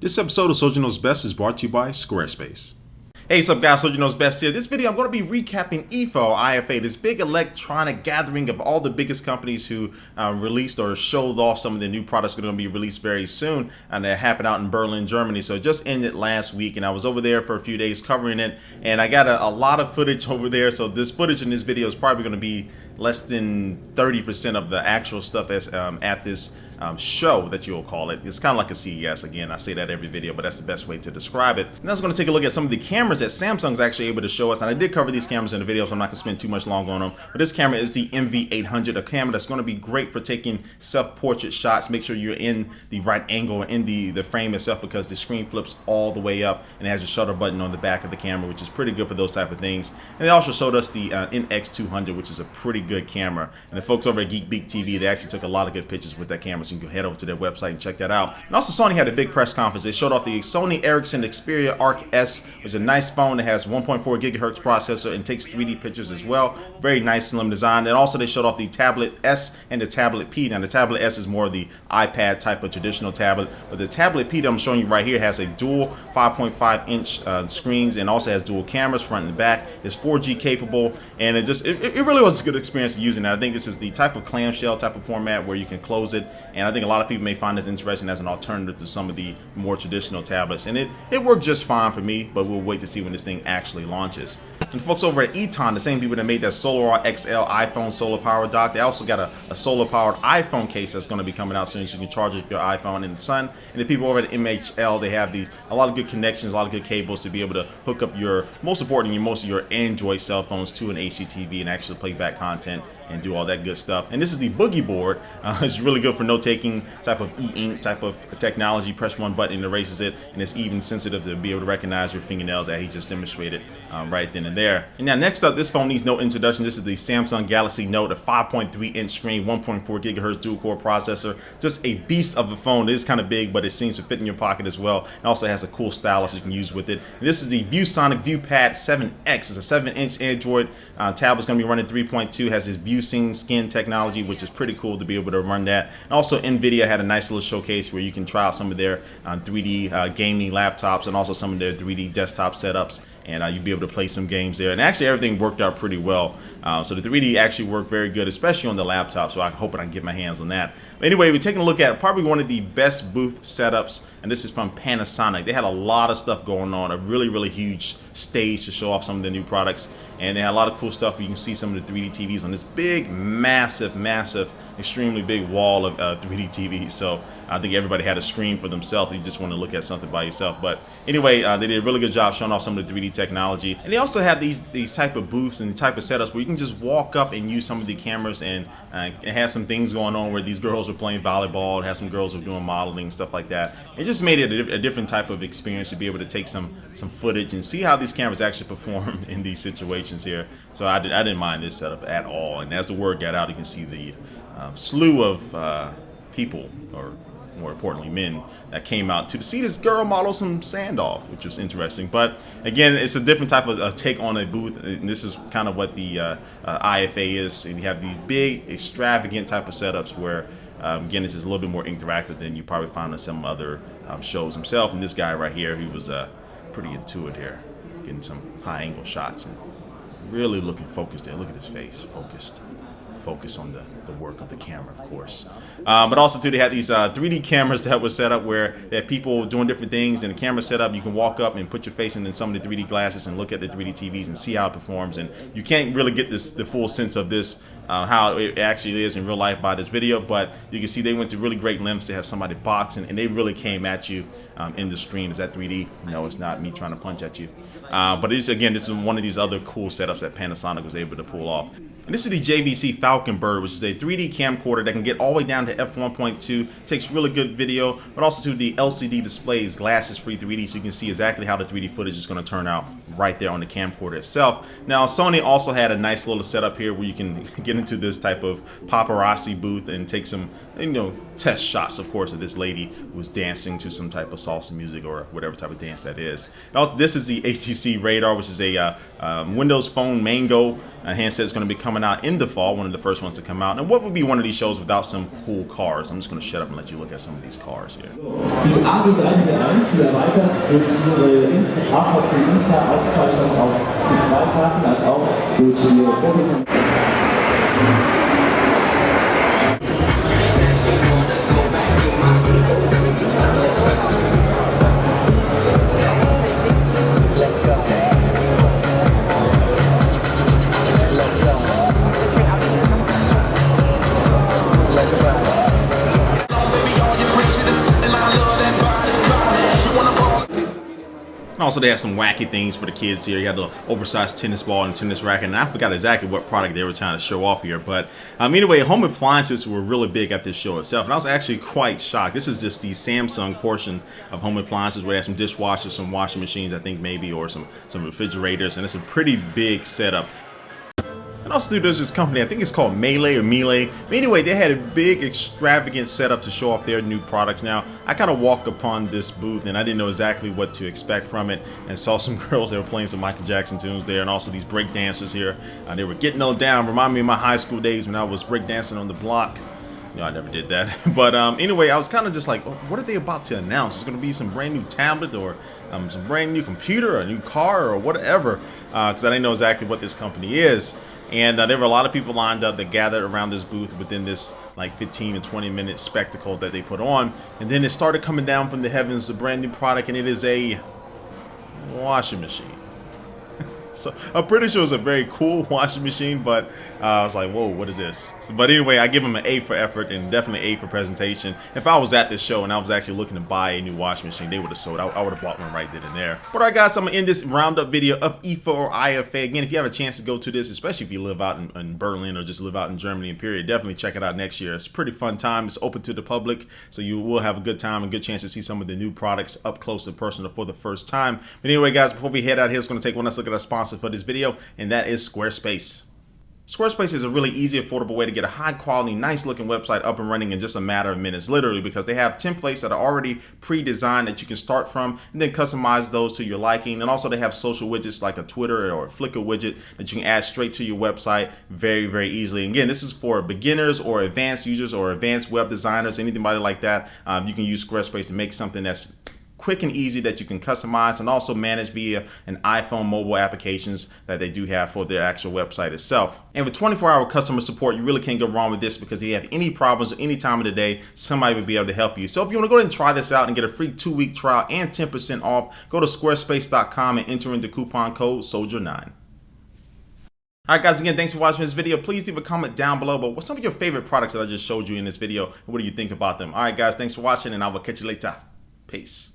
This episode of Soldier Knows Best is brought to you by Squarespace. Hey, what's up guys, Soldier Knows Best here. This video I'm going to be recapping IFA, this big electronic gathering of all the biggest companies who released or showed off some of the new products that are going to be released very soon, and that happened out in Berlin, Germany. So it just ended last week and I was over there for a few days covering it, and I got a lot of footage over there. So this footage in this video is probably going to be less than 30% of the actual stuff that's at this show that you'll call it. It's kind of like a CES. Again, I say that every video, but that's the best way to describe it. And I was going to take a look at some of the cameras that Samsung's actually able to show us, and I did cover these cameras in the video, so I'm not going to spend too much longer on them. But this camera is the MV800, a camera that's going to be great for taking self-portrait shots. Make sure you're in the right angle in the frame itself, because the screen flips all the way up and it has a shutter button on the back of the camera, which is pretty good for those type of things. And they also showed us the NX200, which is a pretty good camera. And the folks over at GeekBeak TV, they actually took a lot of good pictures with that camera, so you can head over to their website and check that out. And also Sony had a big press conference. They showed off the Sony Ericsson Xperia Arc S, which is a nice phone that has 1.4 gigahertz processor and takes 3D pictures as well. Very nice slim design. And also they showed off the Tablet S and the Tablet P. Now the Tablet S is more of the iPad type of traditional tablet, but the Tablet P that I'm showing you right here has a dual 5.5 inch screens and also has dual cameras front and back. It's 4G capable, and it really was a good experience using it. I think this is the type of clamshell type of format where you can close it, and I think a lot of people may find this interesting as an alternative to some of the more traditional tablets, and it worked just fine for me, but we'll wait to see when this thing actually launches. And folks over at Eton, the same people that made that Solar XL iPhone solar power dock, they also got a solar powered iPhone case that's going to be coming out soon, so you can charge up your iPhone in the sun. And the people over at MHL, they have a lot of good connections, a lot of good cables to be able to hook up most of your Android cell phones to an HDTV and actually play back content and do all that good stuff. And this is the Boogie Board. It's really good for note-taking type of e-ink type of technology. Press one button and erases it, and it's even sensitive to be able to recognize your fingernails, that he just demonstrated right then and there. And now next up, this phone needs no introduction. This is the Samsung Galaxy Note, a 5.3 inch screen, 1.4 gigahertz dual-core processor. Just a beast of a phone. It is kind of big, but it seems to fit in your pocket as well. It also has a cool stylus you can use with it. And this is the Viewsonic Viewpad 7X. It's a 7-inch Android tablet. It's going to be running 3.2. Has this ViewSync skin technology, which is pretty cool to be able to run that. And also NVIDIA had a nice little showcase where you can try out some of their 3D gaming laptops and also some of their 3D desktop setups, and you'll be able to play some games there. And actually everything worked out pretty well. So the 3D actually worked very good, especially on the laptop, so I hope I can get my hands on that. But anyway, we're taking a look at probably one of the best booth setups, and this is from Panasonic. They had a lot of stuff going on, a really huge stage to show off some of the new products, and they had a lot of cool stuff. You can see some of the 3D TVs on this big, massive, extremely big wall of 3D TVs. So I think everybody had a screen for themselves. You just want to look at something by yourself. But anyway, they did a really good job showing off some of the 3D technology. And they also have these type of booths and the type of setups where you can just walk up and use some of the cameras, and it has some things going on where these girls were playing volleyball, it has some girls who were doing modeling, stuff like that. It just made it a different type of experience to be able to take some footage and see how these cameras actually perform in these situations here. So I didn't mind this setup at all. And as the word got out, you can see the slew of people, or more importantly men, that came out to see this girl model some sand off, which was interesting. But again, it's a different type of take on a booth, and this is kind of what the IFA is. And you have these big extravagant type of setups where again, it's just a little bit more interactive than you probably find on some other shows himself. And this guy right here, he was pretty into it here, getting some high angle shots and really looking focused there. Look at his face, focus on the work of the camera, of course. But also too, they had these 3D cameras that were set up where they had people doing different things, and the camera set up, you can walk up and put your face in some of the 3D glasses and look at the 3D TVs and see how it performs. And you can't really get the full sense of this, how it actually is in real life by this video, but you can see they went to really great lengths to have somebody boxing, and they really came at you in the stream. Is that 3D? No, it's not me trying to punch at you. But this is one of these other cool setups that Panasonic was able to pull off. And this is the JVC Falcon Bird, which is a 3D camcorder that can get all the way down to f1.2, takes really good video, but also to the LCD displays, glasses-free 3D, so you can see exactly how the 3D footage is going to turn out right there on the camcorder itself. Now, Sony also had a nice little setup here where you can get into this type of paparazzi booth and take some, test shots, of course, of this lady who was dancing to some type of salsa music or whatever type of dance that is. And also, this is the HTC Radar, which is a Windows Phone Mango handset. Is going to be coming out in the fall, one of the first ones to come out. And what would be one of these shows without some cool cars? I'm just going to shut up and let you look at some of these cars here. Die A301 Spiel erweitert durch ihre nachhaltige Interaufzeichnung auf P2-Karten als auch durch ihre professionelle. And also they have some wacky things for the kids here. You had the oversized tennis ball and tennis racket, and I forgot exactly what product they were trying to show off here. But anyway, home appliances were really big at this show itself, and I was actually quite shocked. This is just the Samsung portion of home appliances, where they have some dishwashers, some washing machines, I think maybe, or some refrigerators, and it's a pretty big setup. And also there's this company, I think it's called Melee or Melee. But anyway, they had a big extravagant setup to show off their new products. Now, I kind of walked upon this booth and I didn't know exactly what to expect from it, and saw some girls that were playing some Michael Jackson tunes there, and also these break dancers here. They were getting on down. Remind me of my high school days when I was break dancing on the block. No, I never did that. But anyway, I was kind of just like, oh, what are they about to announce? It's going to be some brand new tablet, or some brand new computer, or a new car, or whatever, because I didn't know exactly what this company is. And there were a lot of people lined up that gathered around this booth within this like 15 to 20 minute spectacle that they put on. And then it started coming down from the heavens, a brand new product, and it is a washing machine. So I'm pretty sure it's a very cool washing machine, but I was like, whoa, what is this? So, but anyway, I give them an A for effort and definitely A for presentation. If I was at this show and I was actually looking to buy a new washing machine, they would have sold. I would have bought one right then and there. But all right, guys, I'm going to end this roundup video of IFA or IFA. Again, if you have a chance to go to this, especially if you live out in Berlin or just live out in Germany in period, definitely check it out next year. It's a pretty fun time. It's open to the public, so you will have a good time and good chance to see some of the new products up close and personal for the first time. But anyway, guys, before we head out here, it's going to take one last look at our sponsor for this video, and that is Squarespace. Squarespace is a really easy, affordable way to get a high quality, nice looking website up and running in just a matter of minutes, literally, because they have templates that are already pre-designed that you can start from and then customize those to your liking. And also they have social widgets like a Twitter or a Flickr widget that you can add straight to your website very, very easily. And again, this is for beginners or advanced users or advanced web designers, anybody like that. You can use Squarespace to make something that's quick and easy that you can customize and also manage via an iPhone mobile applications that they do have for their actual website itself. And with 24-hour customer support, you really can't go wrong with this, because if you have any problems at any time of the day, somebody will be able to help you. So if you want to go ahead and try this out and get a free 2-week trial and 10% off, go to squarespace.com and enter in the coupon code SOLDIER9. Alright guys, again, thanks for watching this video. Please leave a comment down below about what's some of your favorite products that I just showed you in this video, and what do you think about them. Alright guys, thanks for watching, and I will catch you later. Peace.